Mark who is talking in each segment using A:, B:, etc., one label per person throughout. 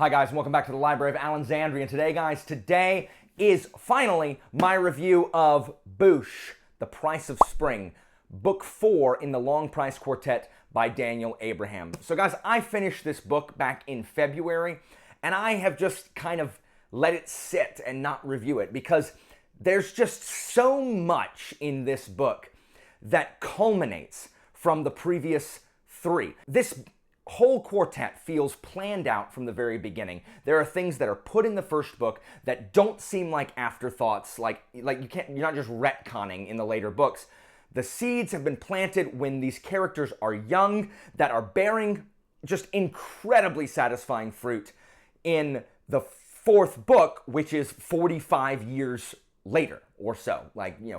A: Hi guys, and welcome back to the Library of Alexandria. And today, guys, today is finally my review of Boosh, The Price of Spring, Book 4 in the Long Price Quartet by Daniel Abraham. So guys, I finished this book back in February, and I have just kind of let it sit and not review it because there's just so much in this book that culminates from the previous three. This whole quartet feels planned out from the very beginning. There are things that are put in the first book that don't seem like afterthoughts, like you're not just retconning in the later books. The seeds have been planted when these characters are young that are bearing just incredibly satisfying fruit in the fourth book, which is 45 years later or so,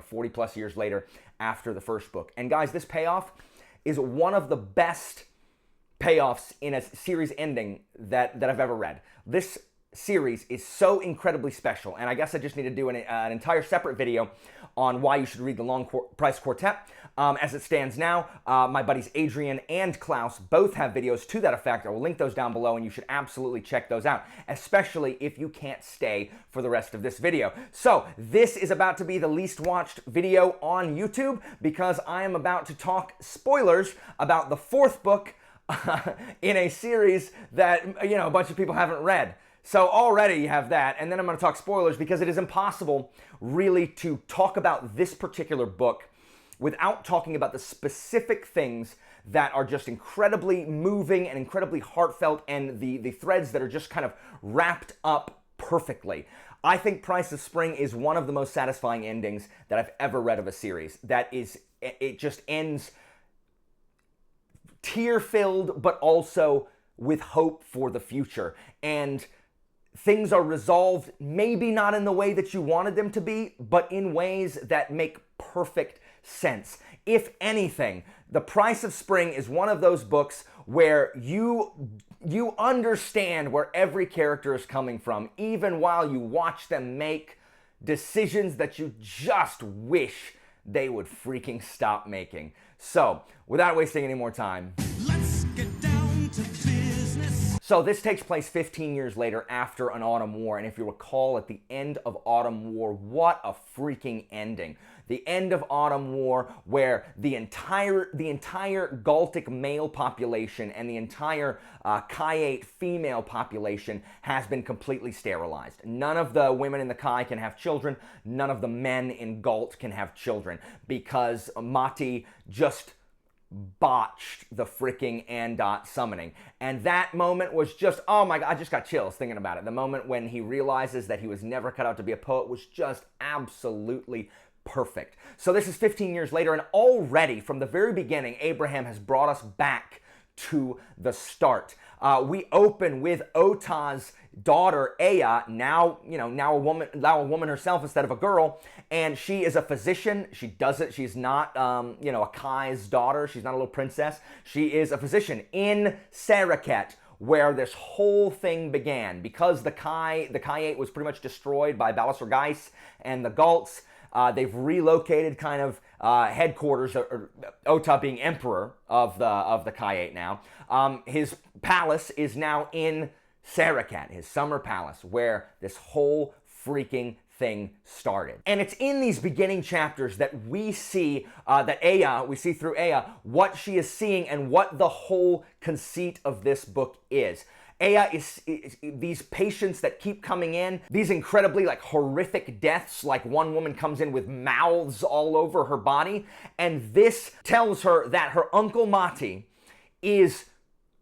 A: 40 plus years later after the first book. And guys, this payoff is one of the best payoffs in a series ending that I've ever read. This series is so incredibly special, and I guess I just need to do an entire separate video on why you should read the Long Price Quartet. As it stands now, my buddies Adrian and Klaus both have videos to that effect. I will link those down below, and you should absolutely check those out, especially if you can't stay for the rest of this video. So this is about to be the least watched video on YouTube because I am about to talk spoilers about the fourth book in a series that, a bunch of people haven't read. So already you have that, and then I'm going to talk spoilers because it is impossible really to talk about this particular book without talking about the specific things that are just incredibly moving and incredibly heartfelt, and the threads that are just kind of wrapped up perfectly. I think Price of Spring is one of the most satisfying endings that I've ever read of a series. It just ends tear-filled, but also with hope for the future. And things are resolved, maybe not in the way that you wanted them to be, but in ways that make perfect sense. If anything, The Price of Spring is one of those books where you understand where every character is coming from, even while you watch them make decisions that you just wish they would freaking stop making. So, without wasting any more time,
B: let's get down to business.
A: So this takes place 15 years later after an Autumn War, and if you recall, at the end of Autumn War, what a freaking ending. The end of Autumn War, where the entire Galtic male population and the entire Kayate female population has been completely sterilized. None of the women in the Kai can have children. None of the men in Galt can have children because Mati just botched the freaking Andot summoning. And that moment was just, oh my God, I just got chills thinking about it. The moment when he realizes that he was never cut out to be a poet was just absolutely perfect. So this is 15 years later, and already from the very beginning, Abraham has brought us back to the start. We open with Ota's daughter, Aya, now a woman herself instead of a girl, and she is a physician. She's not, a Kai's daughter. She's not a little princess. She is a physician in Saraket, where this whole thing began. Because the Kayate was pretty much destroyed by Balasar Gais and the Galts, they've relocated kind of headquarters, or Ota being emperor of the Kayate now. His palace is now in Sarakat, his summer palace, where this whole freaking thing started. And it's in these beginning chapters that we see through Aya what she is seeing and what the whole conceit of this book is. Aya is these patients that keep coming in, these incredibly horrific deaths, like one woman comes in with mouths all over her body, and this tells her that her uncle Mati is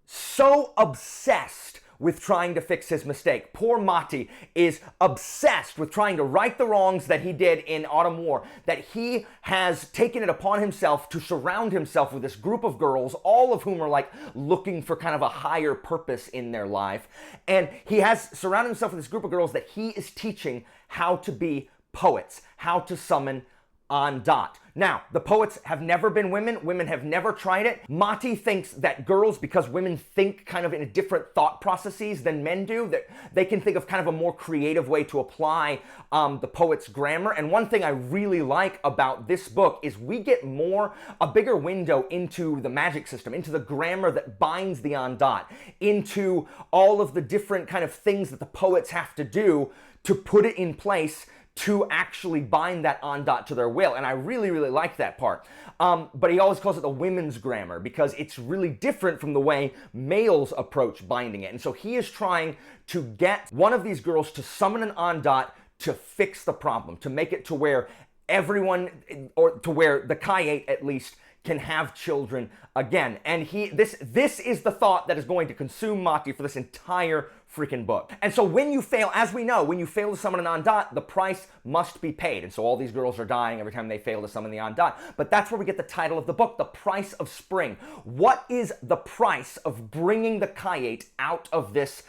A: so obsessed with trying to fix his mistake. Poor Mati is obsessed with trying to right the wrongs that he did in Autumn War, that he has taken it upon himself to surround himself with this group of girls, all of whom are looking for kind of a higher purpose in their life. And he has surrounded himself with this group of girls that he is teaching how to be poets, how to summon Dot. Now, the poets have never been women. Women have never tried it. Mati thinks that girls, because women think kind of in a different thought processes than men do, that they can think of kind of a more creative way to apply the poet's grammar. And one thing I really like about this book is we get a bigger window into the magic system, into the grammar that binds the Dot, into all of the different kind of things that the poets have to do to put it in place to actually bind that Dot to their will. And I really, really like that part. But he always calls it the women's grammar because it's really different from the way males approach binding it. And so he is trying to get one of these girls to summon an Dot to fix the problem, to make it to where everyone, or to where the Quartet at least, can have children again. And this is the thought that is going to consume Mati for this entire freaking book. And so when you fail, as we know, when you fail to summon an Dot, the price must be paid. And so all these girls are dying every time they fail to summon the Dot. But that's where we get the title of the book, The Price of Spring. What is the price of bringing the Quartet out of this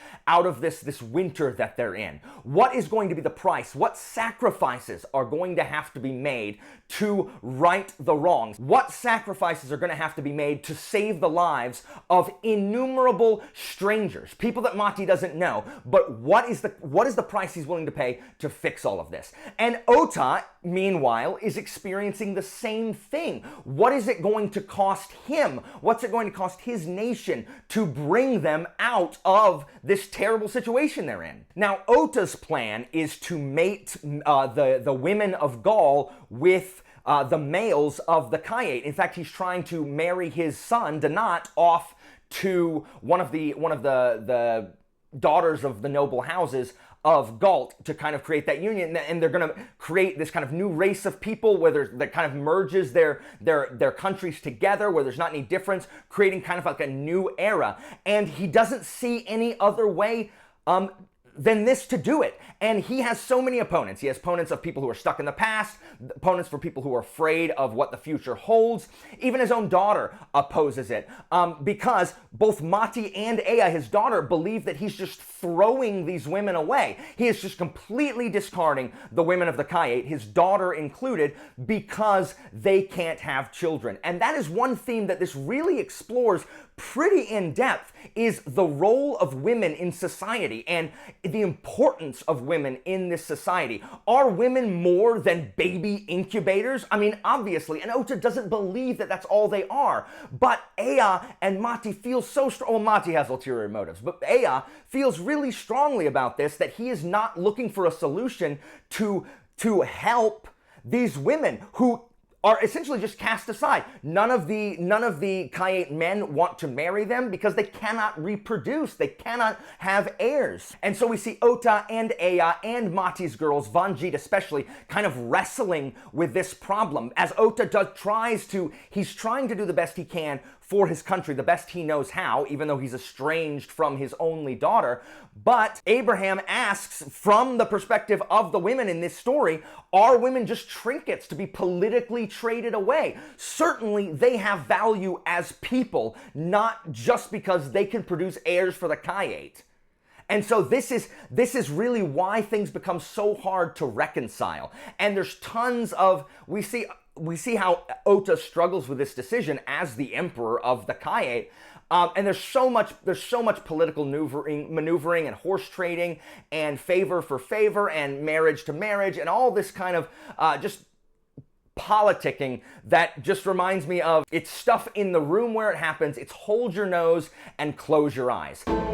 A: winter that they're in? What is going to be the price? What sacrifices are going to have to be made to right the wrongs? What sacrifices are going to have to be made to save the lives of innumerable strangers, people that Mati doesn't know, but what is the price he's willing to pay to fix all of this? And Ota, meanwhile, is experiencing the same thing. What is it going to cost him? What's it going to cost his nation to bring them out of this terrible situation they're in? Now, Ota's plan is to mate the women of Gaul with the males of the Quartet. In fact, he's trying to marry his son, Donat, off to one of the daughters of the noble houses of Gaul to kind of create that union, and they're going to create this kind of new race of people that kind of merges their countries together, where there's not any difference, creating kind of like a new era. And he doesn't see any other way than this to do it. And he has so many opponents. He has opponents of people who are stuck in the past, opponents for people who are afraid of what the future holds. Even his own daughter opposes it because both Mati and Ea, his daughter, believe that he's just throwing these women away. He is just completely discarding the women of the Quartet, his daughter included, because they can't have children. And that is one theme that this really explores pretty in depth, is the role of women in society and the importance of women in this society. Are women more than baby incubators? I mean, obviously, and Ota doesn't believe that that's all they are. But Ea and Mati feel so strong. Well, Mati has ulterior motives, but Ea feels really strongly about this, that he is not looking for a solution to help these women who are essentially just cast aside. None of the Quartet men want to marry them because they cannot reproduce. They cannot have heirs. And so we see Ota and Ea and Mati's girls, Vanjit especially, kind of wrestling with this problem. As Ota he's trying to do the best he can for his country, the best he knows how, even though he's estranged from his only daughter. But Abraham asks, from the perspective of the women in this story, are women just trinkets to be politically traded away? Certainly they have value as people, not just because they can produce heirs for the Quartet. And so this is really why things become so hard to reconcile. And there's tons of, we see how Ota struggles with this decision as the emperor of the Quartet. And there's so much political maneuvering and horse trading and favor for favor and marriage to marriage and all this kind of just politicking that just reminds me of, it's stuff in the room where it happens. It's hold your nose and close your eyes.
B: Hold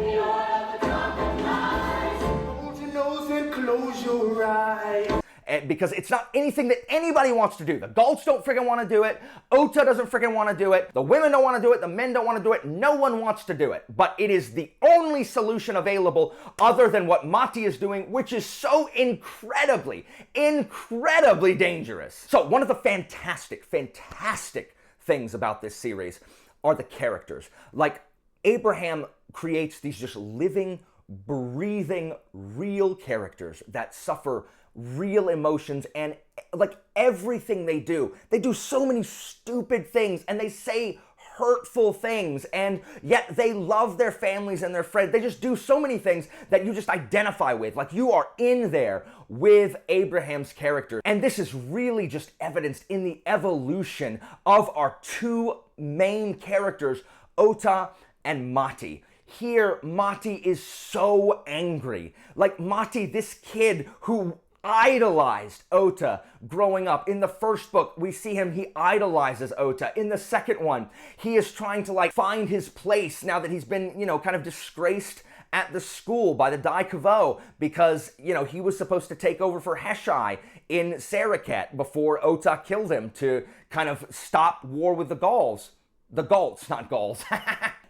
B: your nose and close your eyes.
A: Because it's not anything that anybody wants to do. The Gauls don't freaking want to do it. Ota doesn't freaking want to do it. The women don't want to do it. The men don't want to do it. No one wants to do it. But it is the only solution available other than what Mati is doing, which is so incredibly dangerous. So one of the fantastic things about this series are the characters. Like, Abraham creates these just living, breathing, real characters that suffer real emotions, and like everything they do so many stupid things and they say hurtful things, and yet they love their families and their friends. They just do so many things that you just identify with. Like, you are in there with Abraham's character. And this is really just evidenced in the evolution of our two main characters, Ota and Mati. Here, Mati is so angry. Like, Mati, this kid who idolized Ota growing up. In the first book, we see him, he idolizes Ota. In the second one, he is trying to like find his place now that he's been, kind of disgraced at the school by the Dai Kavo because, he was supposed to take over for Heshai in Saraket before Ota killed him to kind of stop war with the Gauls. The Gauls, not Gauls.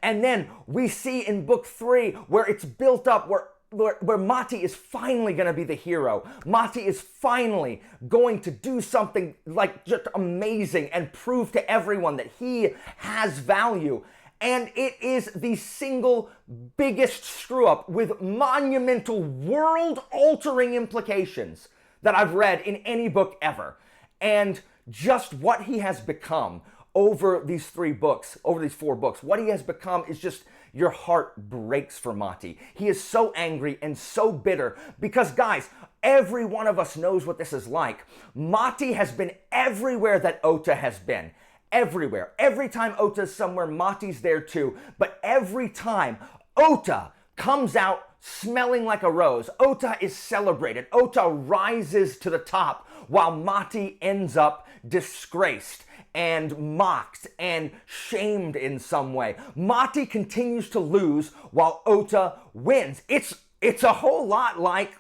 A: And then we see in book 3 where it's built up, where Mati is finally going to be the hero. Mati is finally going to do something like just amazing and prove to everyone that he has value. And it is the single biggest screw up with monumental world-altering implications that I've read in any book ever. And just what he has become over these 4 books, what he has become is just, your heart breaks for Mati. He is so angry and so bitter because, guys, every one of us knows what this is like. Mati has been everywhere that Ota has been. Everywhere. Every time Ota's somewhere, Mati's there too. But every time Ota comes out smelling like a rose, Ota is celebrated. Ota rises to the top while Mati ends up disgraced and mocked and shamed in some way. Mati continues to lose while Ota wins. It's a whole lot like,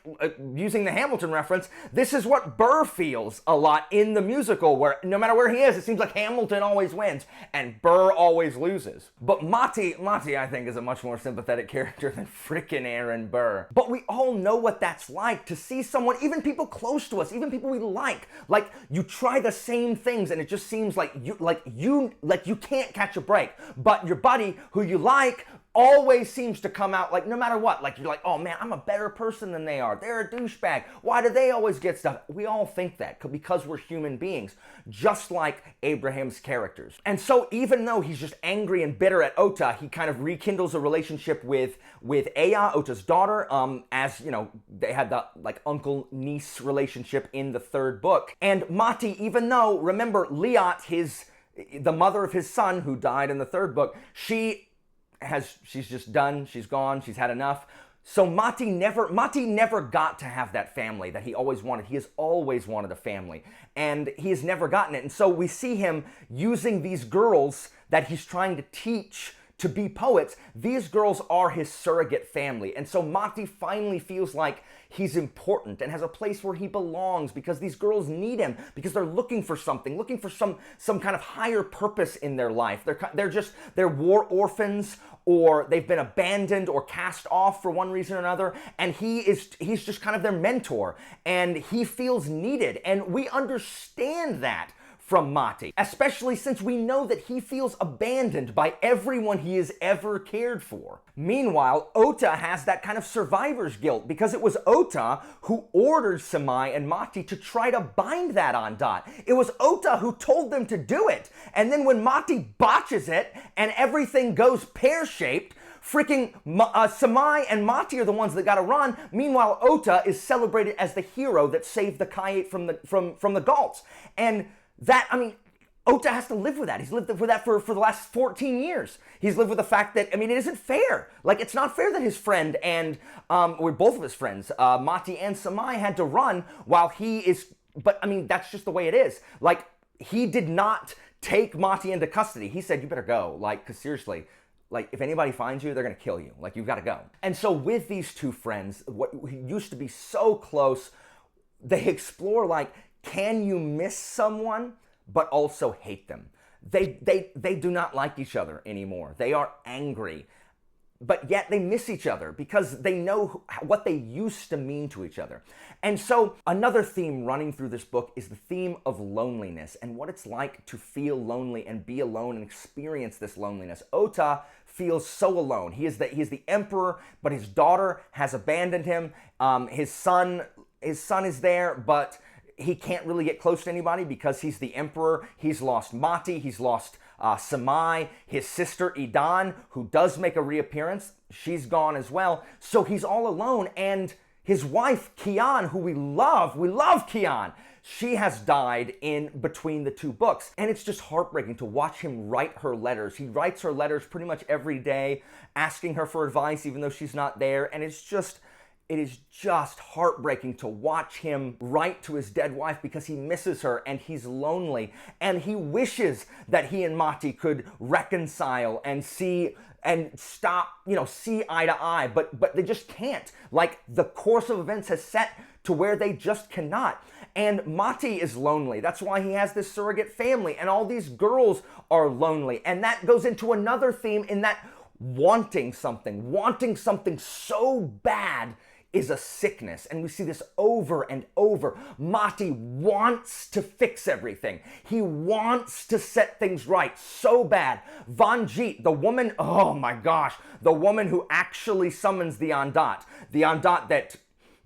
A: using the Hamilton reference, this is what Burr feels a lot in the musical, where no matter where he is, it seems like Hamilton always wins and Burr always loses. But Mati, I think, is a much more sympathetic character than frickin' Aaron Burr. But we all know what that's like, to see someone, even people close to us, even people we like you try the same things and it just seems like you can't catch a break. But your buddy who you like always seems to come out, like, no matter what, like, you're like, oh man, I'm a better person than they are. They're a douchebag. Why do they always get stuff? We all think that because we're human beings, just like Abraham's characters. And so even though he's just angry and bitter at Ota, he kind of rekindles a relationship with Aya, Ota's daughter, as, they had the, like, uncle-niece relationship in the 3rd book. And Mati, even though, remember, Liat, the mother of his son who died in the 3rd book, she's just done, she's gone, she's had enough. So Mati never got to have that family that he always wanted. He has always wanted a family, and he has never gotten it. And so we see him using these girls that he's trying to teach to be poets. These girls are his surrogate family. And so Mati finally feels like he's important and has a place where he belongs because these girls need him, because they're looking for something, looking for some kind of higher purpose in their life. They're war orphans, or they've been abandoned or cast off for one reason or another, and he's just kind of their mentor, and he feels needed. And we understand that from Mati, especially since we know that he feels abandoned by everyone he has ever cared for. Meanwhile, Ota has that kind of survivor's guilt because it was Ota who ordered Samai and Mati to try to bind that on Dot. It was Ota who told them to do it. And then when Mati botches it and everything goes pear-shaped, freaking Samai and Mati are the ones that gotta run. Meanwhile, Ota is celebrated as the hero that saved the Kayet from the Gauls. And that, Ota has to live with that. He's lived with that for the last 14 years. He's lived with the fact that, it isn't fair. Like, it's not fair that his friend and, or both of his friends, Mati and Samai, had to run while he is, but that's just the way it is. Like, he did not take Mati into custody. He said, you better go, because seriously, if anybody finds you, they're gonna kill you. You've gotta go. And so with these two friends, what used to be so close, they explore, can you miss someone but also hate them? They do not like each other anymore. They are angry, but yet they miss each other because they know what they used to mean to each other. And so another theme running through this book is the theme of loneliness and what it's like to feel lonely and be alone and experience this loneliness. Ota feels so alone. He is the emperor, but his daughter has abandoned him. His son is there, but he can't really get close to anybody because he's the emperor. He's lost Mati. He's lost Samai, his sister Idan, who does make a reappearance, she's gone as well. So he's all alone, and his wife, Kian, who we love Kian, she has died in between the two books. And it's just heartbreaking to watch him write her letters. He writes her letters pretty much every day, asking her for advice even though she's not there. And it is just heartbreaking to watch him write to his dead wife because he misses her and he's lonely. And he wishes that he and Mati could reconcile and see eye to eye, but they just can't. Like, the course of events has set to where they just cannot. And Mati is lonely. That's why he has this surrogate family, and all these girls are lonely. And that goes into another theme in that wanting something so bad is a sickness. And we see this over and over. Mati wants to fix everything. He wants to set things right so bad. Vanjit, the woman, oh my gosh, the woman who actually summons the Andat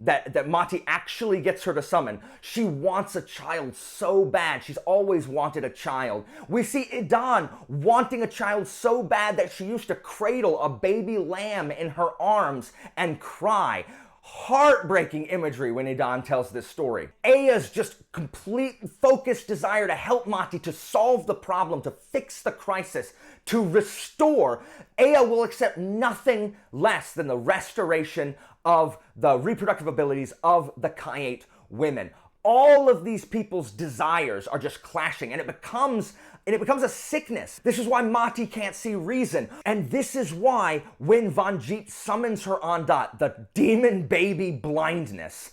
A: that Mati actually gets her to summon. She wants a child so bad. She's always wanted a child. We see Idan wanting a child so bad that she used to cradle a baby lamb in her arms and cry. Heartbreaking imagery when Idan tells this story. Aya's just complete focused desire to help Mati, to solve the problem, to fix the crisis, to restore. Aya will accept nothing less than the restoration of the reproductive abilities of the Kayet women. All of these people's desires are just clashing, and it becomes a sickness. This is why Mati can't see reason. And this is why when Vanjit summons her Andat, the demon baby blindness,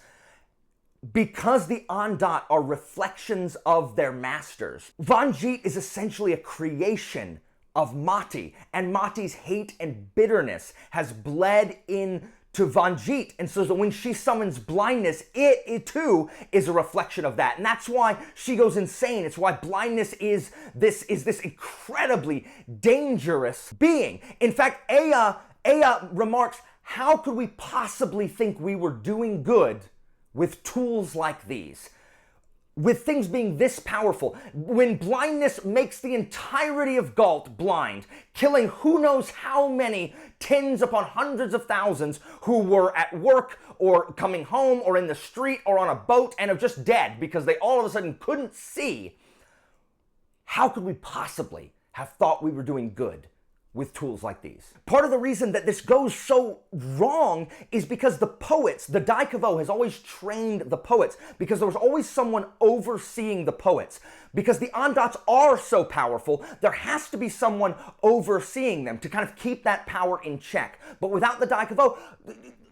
A: because the Andat are reflections of their masters, Vanjit is essentially a creation of Mati, and Mati's hate and bitterness has bled in to Vanjit, and so that when she summons blindness, it too is a reflection of that, and that's why she goes insane. It's why blindness is this incredibly dangerous being. In fact, Aya remarks, "How could we possibly think we were doing good with tools like these? With things being this powerful, when blindness makes the entirety of Galt blind, killing who knows how many tens upon hundreds of thousands who were at work or coming home or in the street or on a boat and are just dead because they all of a sudden couldn't see. How could we possibly have thought we were doing good with tools like these?" Part of the reason that this goes so wrong is because the poets, the Dai Kavo has always trained the poets, because there was always someone overseeing the poets. Because the Andats are so powerful, there has to be someone overseeing them to kind of keep that power in check. But without the Dai Kavo,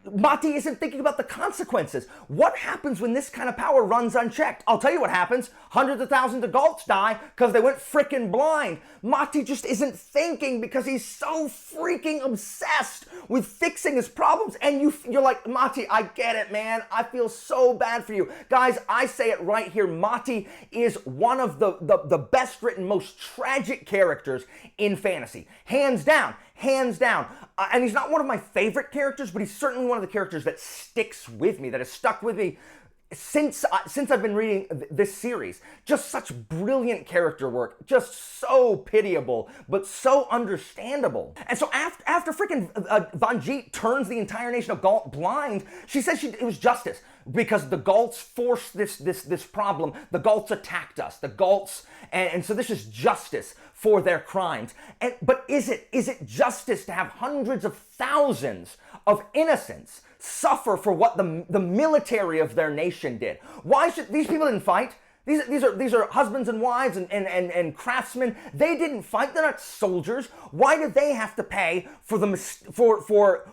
A: Mati isn't thinking about the consequences. What happens when this kind of power runs unchecked? I'll tell you what happens. Hundreds of thousands of Galts die because they went freaking blind. Mati just isn't thinking because he's so freaking obsessed with fixing his problems. And you're like, Mati, I get it, man. I feel so bad for you. Guys, I say it right here. Mati is one of the best written, most tragic characters in fantasy. Hands down. Hands down. And he's not one of my favorite characters, but he's certainly one of the characters that sticks with me, that has stuck with me since I've been reading this series. Just such brilliant character work, just so pitiable, but so understandable. And so after freaking Vanjit turns the entire nation of Galt blind, she says it was justice, because the Galts forced this problem. The Galts attacked us. The Galts, and so this is justice for their crimes. But is it justice to have hundreds of thousands of innocents suffer for what the military of their nation did? Why should these people didn't fight? These are husbands and wives and craftsmen. They didn't fight. They're not soldiers. Why did they have to pay for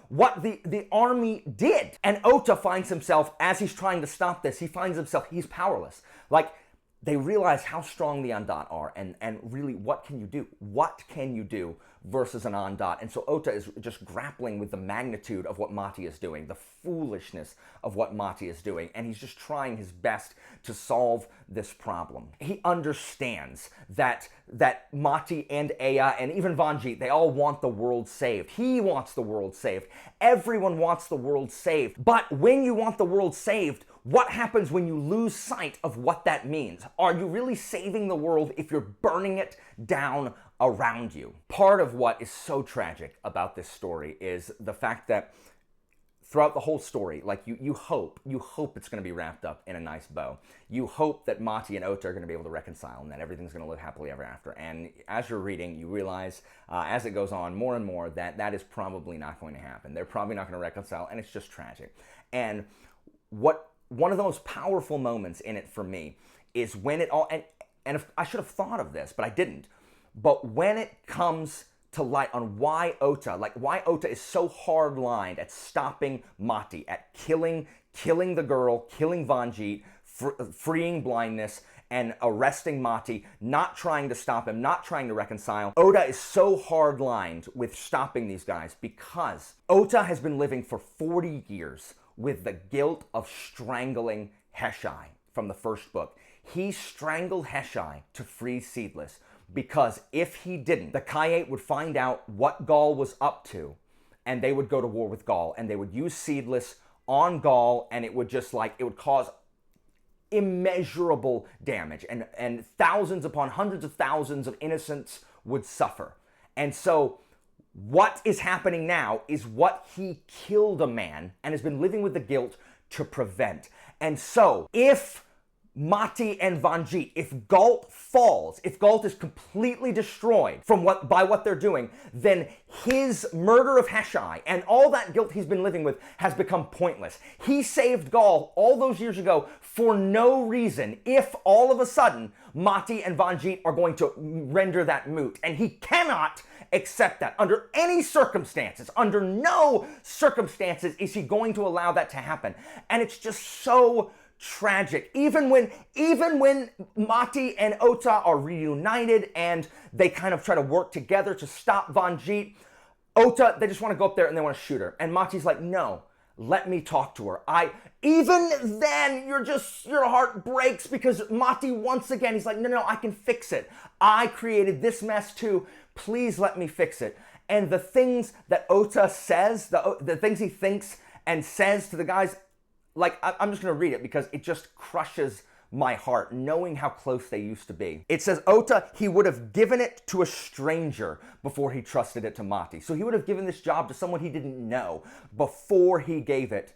A: what the army did? And Ota finds himself, as he's trying to stop this, he's powerless. Like, they realize how strong the Andat are, and really, what can you do? What can you do versus an Andat? And so Ota is just grappling with the magnitude of what Mati is doing, the foolishness of what Mati is doing, and he's just trying his best to solve this problem. He understands that Mati and Aya and even Vanjit, they all want the world saved. He wants the world saved. Everyone wants the world saved. But when you want the world saved, what happens when you lose sight of what that means? Are you really saving the world if you're burning it down around you? Part of what is so tragic about this story is the fact that throughout the whole story, like you hope it's going to be wrapped up in a nice bow. You hope that Mati and Ota are going to be able to reconcile and that everything's going to live happily ever after. And as you're reading, you realize as it goes on more and more that that is probably not going to happen. They're probably not going to reconcile, and it's just tragic. And one of the most powerful moments in it for me is when it all, and if, I should have thought of this, but I didn't. But when it comes to light on why Ota is so hard-lined at stopping Mati, at killing the girl, killing Vanjit, freeing blindness, and arresting Mati, not trying to stop him, not trying to reconcile. Ota is so hard-lined with stopping these guys because Ota has been living for 40 years with the guilt of strangling Heshai from the first book. He strangled Heshai to free Seedless because if he didn't, the Kayet would find out what Gaul was up to and they would go to war with Gaul and they would use Seedless on Gaul, and it would just it would cause immeasurable damage and thousands upon hundreds of thousands of innocents would suffer. And so what is happening now is what he killed a man and has been living with the guilt to prevent. And so if Mati and Vanjit, if Galt falls, if Galt is completely destroyed by what they're doing, then his murder of Heshai and all that guilt he's been living with has become pointless. He saved Gaul all those years ago for no reason if all of a sudden Mati and Vanjit are going to render that moot. And he cannot accept that under any circumstances. Under no circumstances is he going to allow that to happen. And it's just so tragic. Even when Mati and Ota are reunited and they kind of try to work together to stop Vanjit, Ota, they just want to go up there and they want to shoot her. And Mati's like, no, let me talk to her. Even then, your heart breaks because Mati, once again, he's like, no, I can fix it. I created this mess too. Please let me fix it. And the things that Ota says, the things he thinks and says to the guys, I'm just going to read it because it just crushes my heart, knowing how close they used to be. It says, Ota, he would have given it to a stranger before he trusted it to Mati. So he would have given this job to someone he didn't know before he gave it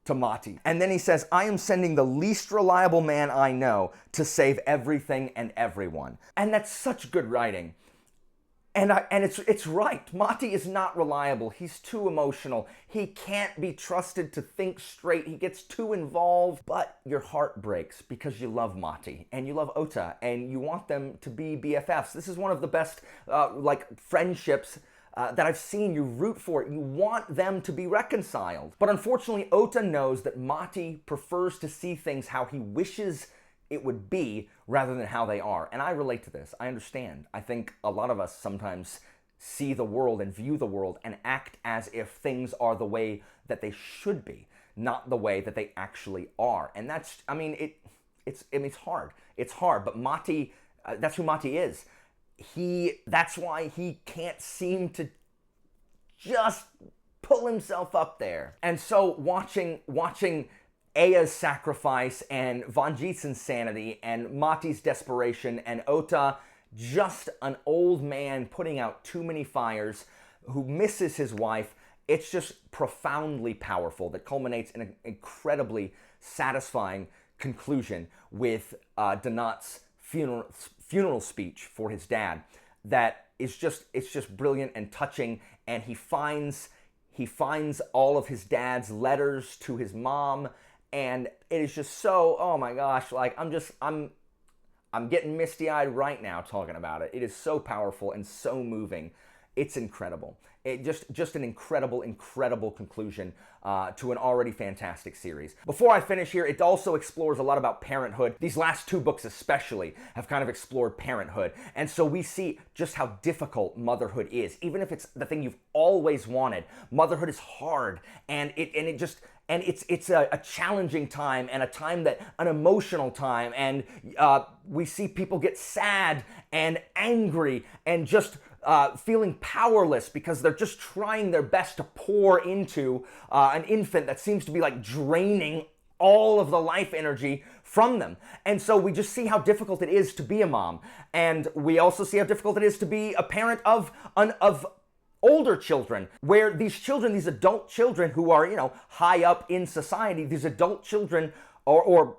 A: to Mati. And then he says, I am sending the least reliable man I know to save everything and everyone. And that's such good writing. And it's right. Mati is not reliable. He's too emotional. He can't be trusted to think straight. He gets too involved. But your heart breaks because you love Mati and you love Ota and you want them to be BFFs. This is one of the best friendships that I've seen. You root for it. You want them to be reconciled. But unfortunately, Ota knows that Mati prefers to see things how he wishes it would be rather than how they are. And I relate to this. I understand. I think a lot of us sometimes see the world and view the world and act as if things are the way that they should be, not the way that they actually are. And that's, it's hard. It's hard, but Mati, that's who Mati is. That's why he can't seem to just pull himself up there. And so watching Aya's sacrifice and Vanjit's insanity and Mati's desperation and Ota, just an old man putting out too many fires who misses his wife. It's just profoundly powerful that culminates in an incredibly satisfying conclusion with Donat's funeral speech for his dad that is it's just brilliant and touching. And he finds all of his dad's letters to his mom. And it is just so, oh my gosh, I'm getting misty-eyed right now talking about it. It is so powerful and so moving. It's incredible. It just an incredible conclusion to an already fantastic series. Before I finish here, it also explores a lot about parenthood. These last two books especially have kind of explored parenthood. And so we see just how difficult motherhood is. Even if it's the thing you've always wanted, motherhood is hard, and it's a challenging time, and a time an emotional time, and we see people get sad and angry and just feeling powerless because they're just trying their best to pour into an infant that seems to be draining all of the life energy from them. And so we just see how difficult it is to be a mom. And we also see how difficult it is to be a parent of older children, where these children, these adult children who are, high up in society, these adult children or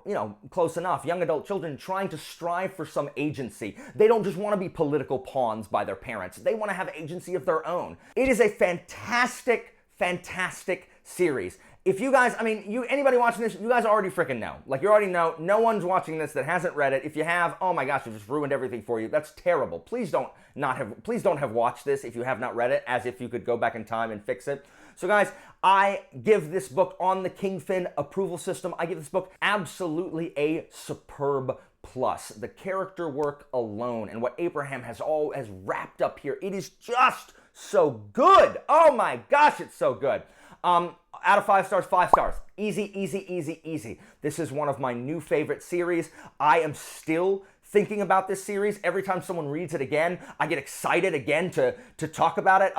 A: close enough, young adult children trying to strive for some agency. They don't just want to be political pawns by their parents. They want to have agency of their own. It is a fantastic, fantastic series. If you guys, anybody watching this, you guys already freaking know. Like, you already know. No one's watching this that hasn't read it. If you have, oh my gosh, it just ruined everything for you. That's terrible. Please don't have watched this if you have not read it, as if you could go back in time and fix it. So guys, I give this book on the Kingfin approval system. I give this book absolutely a superb plus. The character work alone and what Abraham has wrapped up here, it is just so good. Oh my gosh, it's so good. Out of 5 stars, 5 stars. Easy, easy, easy, easy. This is one of my new favorite series. I am still thinking about this series. Every time someone reads it again, I get excited again to talk about it.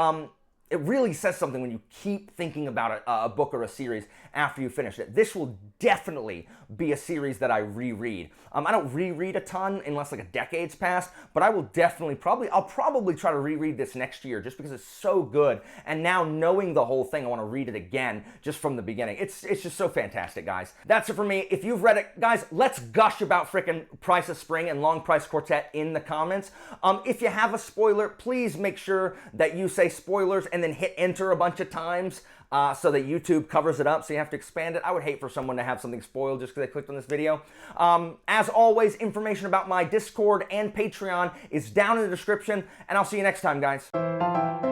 A: It really says something when you keep thinking about a book or a series after you finish it. This will definitely be a series that I reread. I don't reread a ton unless like a decade's passed, but I will definitely I'll probably try to reread this next year just because it's so good. And now knowing the whole thing, I want to read it again just from the beginning. It's just so fantastic, guys. That's it for me. If you've read it, guys, let's gush about frickin' Price of Spring and Long Price Quartet in the comments. If you have a spoiler, please make sure that you say spoilers and then hit enter a bunch of times so that YouTube covers it up so you have to expand it. I would hate for someone to have something spoiled just because they clicked on this video. As always, information about my Discord and Patreon is down in the description, and I'll see you next time, guys.